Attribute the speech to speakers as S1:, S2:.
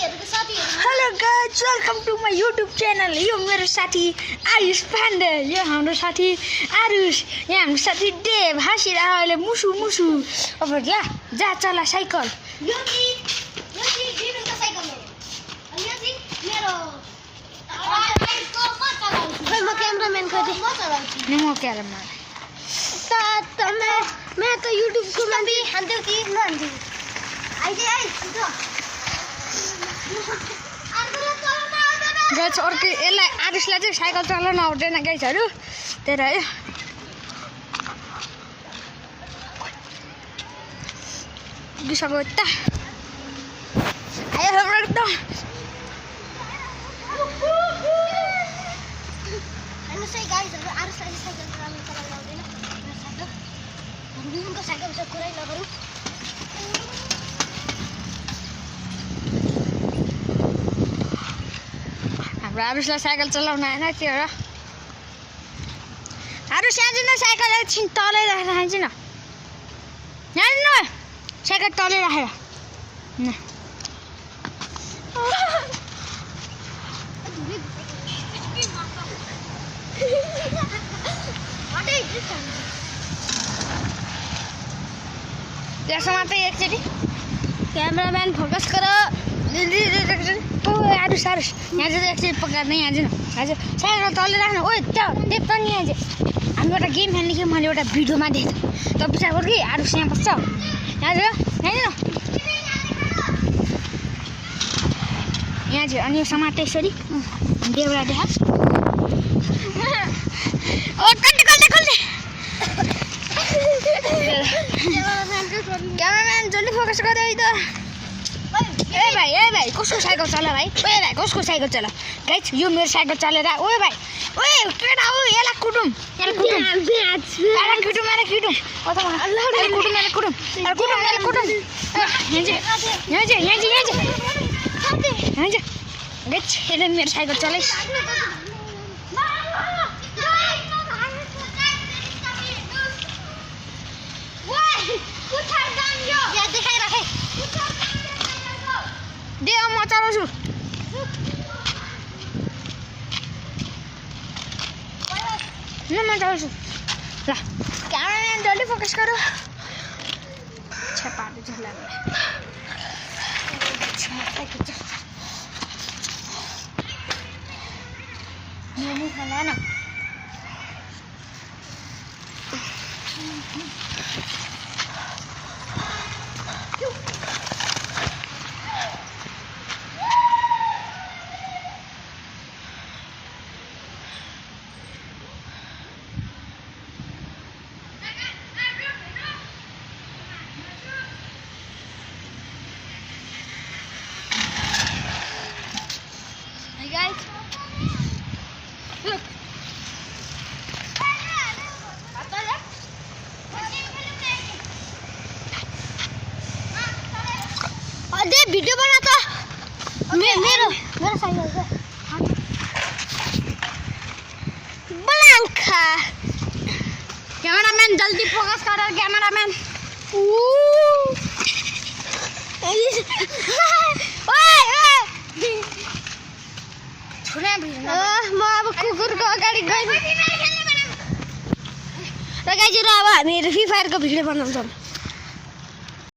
S1: Hello guys, welcome to my YouTube channel. यो मेरो साथी आयुष पाण्डे, यो हाम्रो साथी आरुष, यहाँ हाम्रो साथी देव हाँसिरहेको अहिले मुसु मुसु। अब जा चला साइकल।
S2: मैं तो यूट्यूब को भी हांदे की हांदे
S1: गाइस अर्को यसलाई आरुषलाई चाहिँ साइकल चलाउन आउँदैन गाइसहरू, त्यही भएर पुगिसक्यो यता आयो हाम्रो एकदम। हाम्रो आरुषलाई साइकल चलाउन आएन, त्यो र आरुष यहाँ जानु, साइकल एकछिन तलै राखेर खान्छ न, यहाँ न साइकल तलै राखेर न। त्यसमा चाहिँ एकचोटि क्यामेराम्यान फोकस गर। आरुष आरुष यहाँ चाहिँ एकचोटि पकाएर यहाँ जानु, हजुर साइकल तलै राख्नु। ओ त्यो देख त नि यहाँ चाहिँ हामी एउटा गेम खेल्ने कि मैले एउटा भिडियोमा देखेँ त पछाडि कि आरुष यहाँ बस्छ यहाँ चाहिँ यहाँ चाहिँ अनि यो समाते यसरी देउरा देखा। ओ कल्टे कल्टे कल्टे क्यामेराम्यान जल्दी फोकस गर है त। ए भाइ कसको साइकल चला भाइ? ओए भाइ कसको साइकल चला? गाइस यो मेरो साइकल चलेर ओए भाइ ओए केटा हो यसलाई कुटुम यसलाई कुटुम यसलाई कुटुम यसलाई कुटुम यसलाई कुटुम यसलाई कुटुम यसलाई कुटुम यसलाई कुटुम यहाँ चाहिँ गाइस यसले मेरो साइकल चलाइस्। दे म चलाउँछु। न म चलाउँछु ल। क्यामेराम्यान जल्दी फोकस गरौँ। छेपाहरू झोलामा मोमो खाला न। Guys, look. अरे वीडियो बना तो मेरो साइकल से ब्लैंका। कैमरामैन जल्दी फोकस करो कैमरामैन। म अब कुकुरको अगाडि गएँ र गाइस अब हामी फ्री फायरको भिडियो बनाउँछौँ।